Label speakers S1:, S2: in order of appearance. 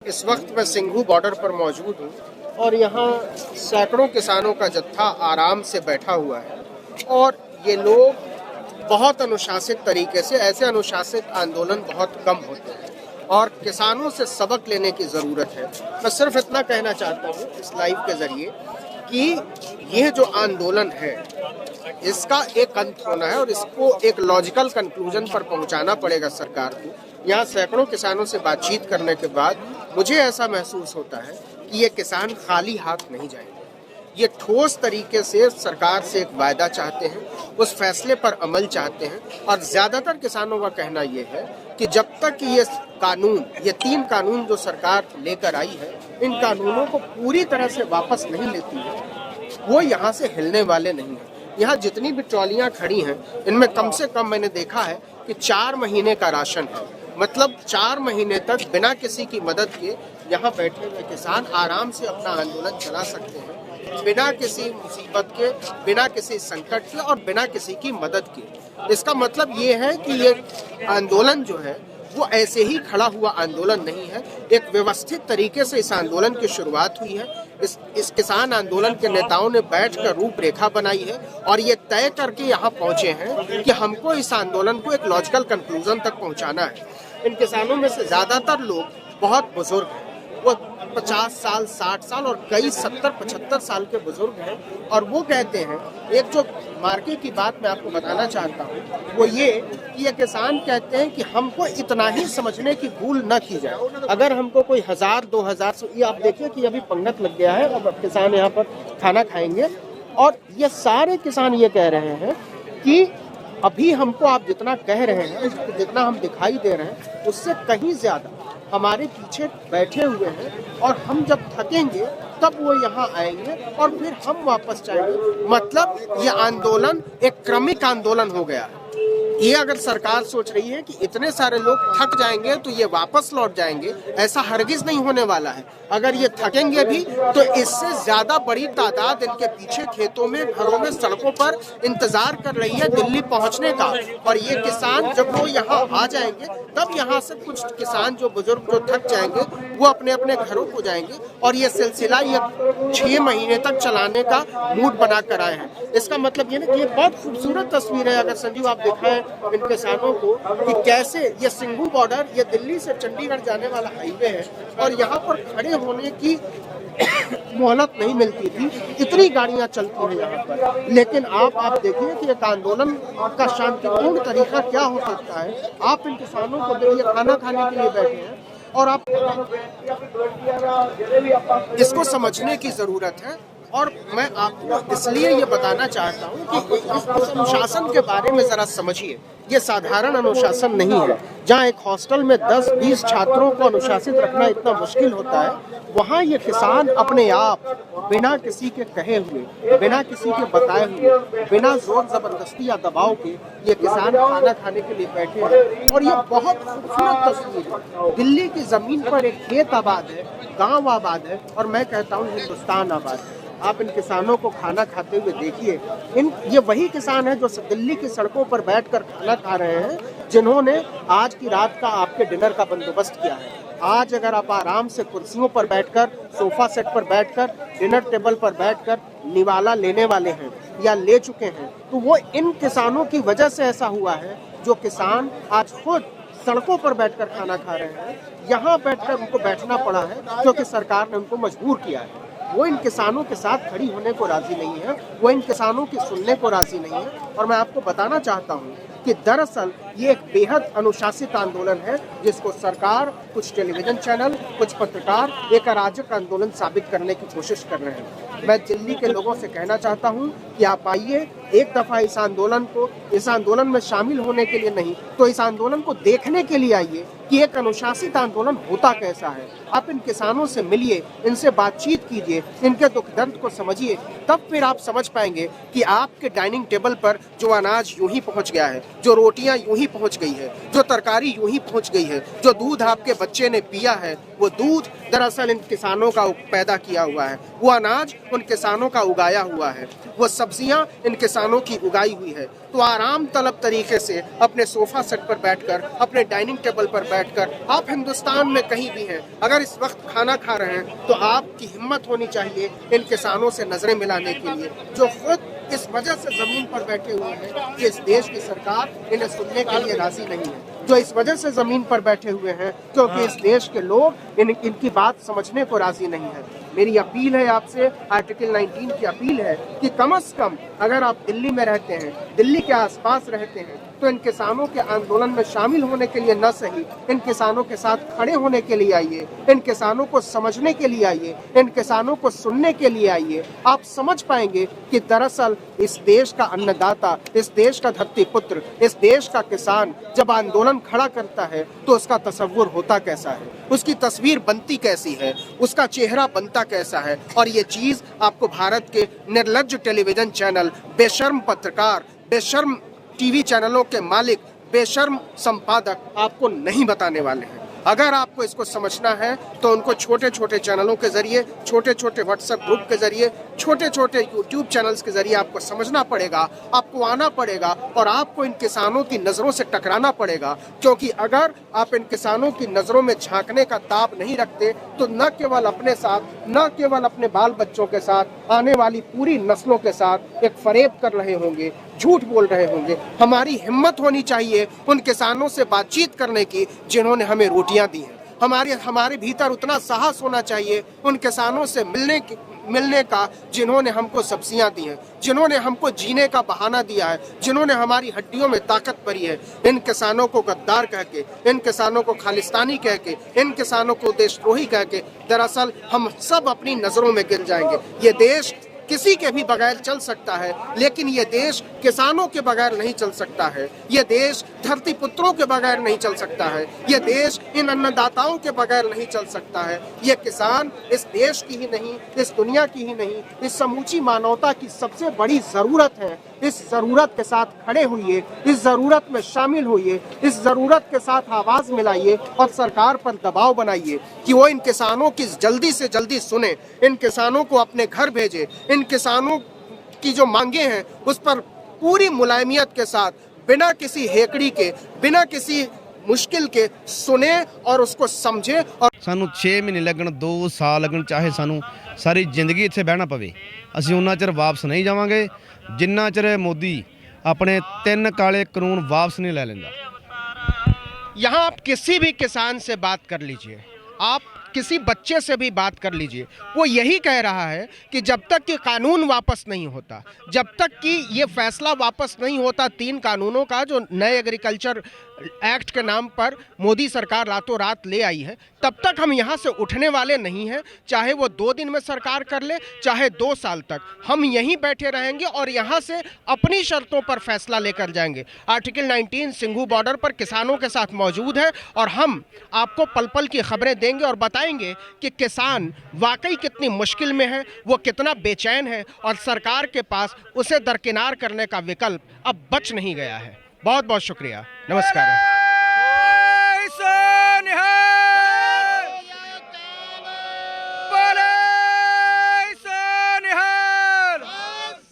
S1: इस वक्त मैं सिंघू बॉर्डर पर मौजूद हूँ और यहाँ सैकड़ों किसानों का जत्था आराम से बैठा हुआ है और ये लोग बहुत अनुशासित तरीके से, ऐसे अनुशासित आंदोलन बहुत कम होते हैं और किसानों से सबक लेने की ज़रूरत है। मैं सिर्फ इतना कहना चाहता हूँ इस लाइव के ज़रिए कि यह जो आंदोलन है इसका एक अंत होना है और इसको एक लॉजिकल कंक्लूजन पर पहुंचाना पड़ेगा सरकार को। यहाँ सैकड़ों किसानों से बातचीत करने के बाद मुझे ऐसा महसूस होता है कि ये किसान खाली हाथ नहीं जाएंगे। ये ठोस तरीके से सरकार से एक वायदा चाहते हैं, उस फैसले पर अमल चाहते हैं और ज़्यादातर किसानों का कहना ये है कि जब तक ये कानून, ये 3 कानून जो सरकार लेकर आई है, इन कानूनों को पूरी तरह से वापस नहीं लेती है, वो यहाँ से हिलने वाले नहीं हैं। यहाँ जितनी भी ट्रॉलियाँ खड़ी हैं, इनमें कम से कम मैंने देखा है कि 4 महीने का राशन है। मतलब 4 महीने तक बिना किसी की मदद के यहाँ बैठे हुए किसान आराम से अपना आंदोलन चला सकते हैं, बिना किसी मुसीबत के, बिना किसी संकट के और बिना किसी की मदद के। इसका मतलब ये है कि ये आंदोलन जो है वो ऐसे ही खड़ा हुआ आंदोलन नहीं है। एक व्यवस्थित तरीके से इस आंदोलन की शुरुआत हुई है। इस किसान आंदोलन के नेताओं ने बैठकर रूपरेखा बनाई है और ये तय करके यहाँ पहुंचे हैं कि हमको इस आंदोलन को एक लॉजिकल कंक्लूजन तक पहुंचाना है। इन किसानों में से ज़्यादातर लोग बहुत बुजुर्ग हैं, वो 50 साल, 60 साल और कई 70-75 साल के बुजुर्ग हैं और वो कहते हैं, एक जो मार्के की बात मैं आपको बताना चाहता हूँ वो ये कि ये किसान कहते हैं कि हमको इतना ही समझने की भूल न की जाए। अगर हमको कोई 1000-2000, ये आप देखिए कि अभी पंगत लग गया है, अब किसान यहाँ पर खाना खाएंगे और ये सारे किसान ये कह रहे हैं कि अभी हमको आप जितना कह रहे हैं, जितना हम दिखाई दे रहे हैं, उससे कहीं ज़्यादा हमारे पीछे बैठे हुए हैं और हम जब थकेंगे तब वो यहाँ आएंगे और फिर हम वापस जाएंगे। मतलब ये आंदोलन एक क्रमिक आंदोलन हो गया है। ये अगर सरकार सोच रही है कि इतने सारे लोग थक जाएंगे तो ये वापस लौट जाएंगे, ऐसा हरगिज नहीं होने वाला है। अगर ये थकेंगे भी तो इससे ज़्यादा बड़ी तादाद इनके पीछे खेतों में, घरों में, सड़कों पर इंतजार कर रही है दिल्ली पहुंचने का। और ये किसान जब वो यहाँ आ जाएंगे तब यहाँ से कुछ किसान जो बुजुर्ग जो थक जाएंगे वो अपने अपने घरों को जाएंगे और ये सिलसिला ये 6 महीने तक चलाने का मूड बना कर आए हैं। इसका मतलब ये ना कि ये बहुत खूबसूरत तस्वीर है। अगर संजीव आप दिखाएं इन किसानों को कि कैसे ये सिंघू बॉर्डर, ये दिल्ली से चंडीगढ़ जाने वाला हाईवे है और यहाँ पर खड़े होने की मोहलत नहीं मिलती थी, इतनी गाड़ियां चलती हैं यहाँ पर। लेकिन आप देखिए कि एक आंदोलन का शांतिपूर्ण तरीका क्या हो सकता है। आप इन किसानों को देखिए, खाना खाने के लिए बैठे हैं और आप इसको समझने की जरूरत है। और मैं आपको इसलिए ये बताना चाहता हूँ कि इस अनुशासन के बारे में ज़रा समझिए। ये साधारण अनुशासन नहीं है। जहाँ एक हॉस्टल में 10-20 छात्रों को अनुशासित रखना इतना मुश्किल होता है, वहाँ ये किसान अपने आप बिना किसी के कहे हुए, बिना किसी के बताए हुए, बिना जोर जबरदस्ती या दबाव के ये किसान खाना खाने के लिए बैठे हैं। और ये बहुत खूबसूरत तस्वीर है। दिल्ली की ज़मीन पर एक खेत आबाद है, गाँव आबाद है और मैं कहता हूँ हिंदुस्तान आबाद है। आप इन किसानों को खाना खाते हुए देखिए। ये वही किसान हैं जो दिल्ली की सड़कों पर बैठकर खाना खा रहे हैं, जिन्होंने आज की रात का आपके डिनर का बंदोबस्त किया है। आज अगर आप आराम से कुर्सियों पर बैठकर, सोफा सेट पर बैठकर, डिनर टेबल पर बैठकर निवाला लेने वाले हैं या ले चुके हैं, तो वो इन किसानों की वजह से ऐसा हुआ है। जो किसान आज खुद सड़कों पर बैठकर खाना खा रहे हैं, यहाँ बैठकर उनको बैठना पड़ा है क्योंकि सरकार ने उनको मजबूर किया है। वो इन किसानों के साथ खड़ी होने को राजी नहीं है, वो इन किसानों की सुनने को राजी नहीं है। और मैं आपको बताना चाहता हूँ कि दरअसल ये एक बेहद अनुशासित आंदोलन है, जिसको सरकार, कुछ टेलीविजन चैनल, कुछ पत्रकार एक अराजक आंदोलन साबित करने की कोशिश कर रहे हैं। मैं दिल्ली के लोगों से कहना चाहता हूँ कि आप आइए, एक दफ़ा इस आंदोलन में शामिल होने के लिए नहीं तो इस आंदोलन को देखने के लिए आइए कि एक अनुशासित आंदोलन होता कैसा है। आप इन किसानों से मिलिए, इनसे बातचीत कीजिए, इनके दुख दर्द को समझिए, तब फिर आप समझ पाएंगे कि आपके डाइनिंग टेबल पर जो अनाज यूं ही पहुंच गया है, जो रोटियां यूं ही पहुंच गई है, जो तरकारी यूं ही पहुंच गई है, जो दूध आपके बच्चे ने पिया है, वो दूध दरअसल इन किसानों का पैदा किया हुआ है, वो अनाज उन किसानों का उगाया हुआ है, वो सब्जियां इन किसानों की उगाई हुई है। तो आराम तलब तरीके से अपने सोफा सेट पर बैठकर, अपने डाइनिंग टेबल पर बैठकर, आप हिंदुस्तान में कहीं भी हैं, अगर इस वक्त खाना खा रहे हैं तो आपकी हिम्मत होनी चाहिए इन किसानों से नजरें मिलाने के लिए, जो खुद इस वजह से जमीन पर बैठे हुए हैं कि इस देश की सरकार इन्हें सुनने के लिए राजी नहीं है, जो इस वजह से जमीन पर बैठे हुए हैं क्योंकि इस देश के लोग इनकी बात समझने को राजी नहीं है। मेरी अपील है आपसे, आर्टिकल 19 की अपील है कि कम से कम अगर आप दिल्ली में रहते हैं, दिल्ली के आसपास रहते हैं, तो इन किसानों के आंदोलन में शामिल होने के लिए न सही, इन किसानों के साथ खड़े होने के लिए आइए, इन किसानों को समझने के लिए आइए, इन किसानों को सुनने के लिए आइए। आप समझ पाएंगे कि दरअसल इस देश का अन्नदाता, इस देश का धरती पुत्र, इस देश का किसान जब आंदोलन खड़ा करता है तो उसका तस्वुर होता कैसा है, उसकी तस्वीर बनती कैसी है, उसका चेहरा बनता कैसा है। और ये चीज आपको भारत के निर्लज्ज टेलीविजन चैनल, बेशर्म पत्रकार, बेशर्म टीवी चैनलों के मालिक, बेशर्म संपादक आपको नहीं बताने वाले हैं। अगर आपको इसको समझना है तो उनको छोटे छोटे चैनलों के जरिए, छोटे छोटे व्हाट्सएप ग्रुप के जरिए, छोटे छोटे यूट्यूब चैनल्स के जरिए आपको समझना पड़ेगा, आपको आना पड़ेगा और आपको इन किसानों की नज़रों से टकराना पड़ेगा। क्योंकि अगर आप इन किसानों की नज़रों में झांकने का ताब नहीं रखते तो न केवल अपने साथ, न केवल अपने बाल बच्चों के साथ, आने वाली पूरी नस्लों के साथ एक फरेब कर रहे होंगे, झूठ बोल रहे होंगे। हमारी हिम्मत होनी चाहिए उन किसानों से बातचीत करने की जिन्होंने हमें रोटियां दी हैं। हमारे भीतर उतना साहस होना चाहिए उन किसानों से मिलने का जिन्होंने हमको सब्जियां दी हैं, जिन्होंने हमको जीने का बहाना दिया है, जिन्होंने हमारी हड्डियों में ताकत भरी है। इन किसानों को गद्दार कह के, इन किसानों को खालिस्तानी कह के, इन किसानों को देशद्रोही कह के दरअसल हम सब अपनी नजरों में गिर जाएंगे। ये देश किसी के भी बगैर चल सकता है, लेकिन ये देश किसानों के बगैर नहीं चल सकता है। ये देश धरती पुत्रों के बगैर नहीं चल सकता है। ये देश इन अन्नदाताओं के बगैर नहीं चल सकता है। ये किसान इस देश की ही नहीं, इस दुनिया की ही नहीं, इस समूची मानवता की सबसे बड़ी जरूरत है। इस जरूरत के साथ खड़े होइए, इस जरूरत में शामिल होइए, इस जरूरत के साथ आवाज मिलाइए और सरकार पर दबाव बनाइए कि वो इन किसानों की जल्दी से जल्दी सुने, इन किसानों को अपने घर भेजे, इन किसानों की जो मांगे हैं उस पर पूरी मुलायमियत के साथ, बिना किसी हेकड़ी के, बिना किसी मुश्किल के सुने और उसको समझे। और
S2: सानू 6 महीने लगन, 2 साल लगन, चाहे सानू सारी जिंदगी इत्थे बहना पवे, ਅਸੀਂ ਉਹਨਾਂ ਚਿਰ ਵਾਪਸ नहीं जावांगे जिन्ना चिर मोदी अपने 3 काले कानून वापस नहीं ले लेंदा।
S1: यहाँ आप किसी भी किसान से बात कर लीजिए, आप किसी बच्चे से भी बात कर लीजिए, वो यही कह रहा है कि जब तक कि कानून वापस नहीं होता, जब तक कि ये फैसला वापस नहीं होता 3 कानूनों का जो नए एग्रीकल्चर एक्ट के नाम पर मोदी सरकार रातों रात ले आई है, तब तक हम यहाँ से उठने वाले नहीं हैं। चाहे वो 2 दिन में सरकार कर ले, चाहे 2 साल तक हम यहीं बैठे रहेंगे और यहाँ से अपनी शर्तों पर फैसला लेकर जाएंगे। आर्टिकल 19 सिंघू बॉर्डर पर किसानों के साथ मौजूद है और हम आपको पल पल की खबरें देंगे और बताएंगे कि किसान वाकई कितनी मुश्किल में है, वो कितना बेचैन है और सरकार के पास उसे दरकिनार करने का विकल्प अब बच नहीं गया है। बहुत बहुत शुक्रिया, नमस्कार।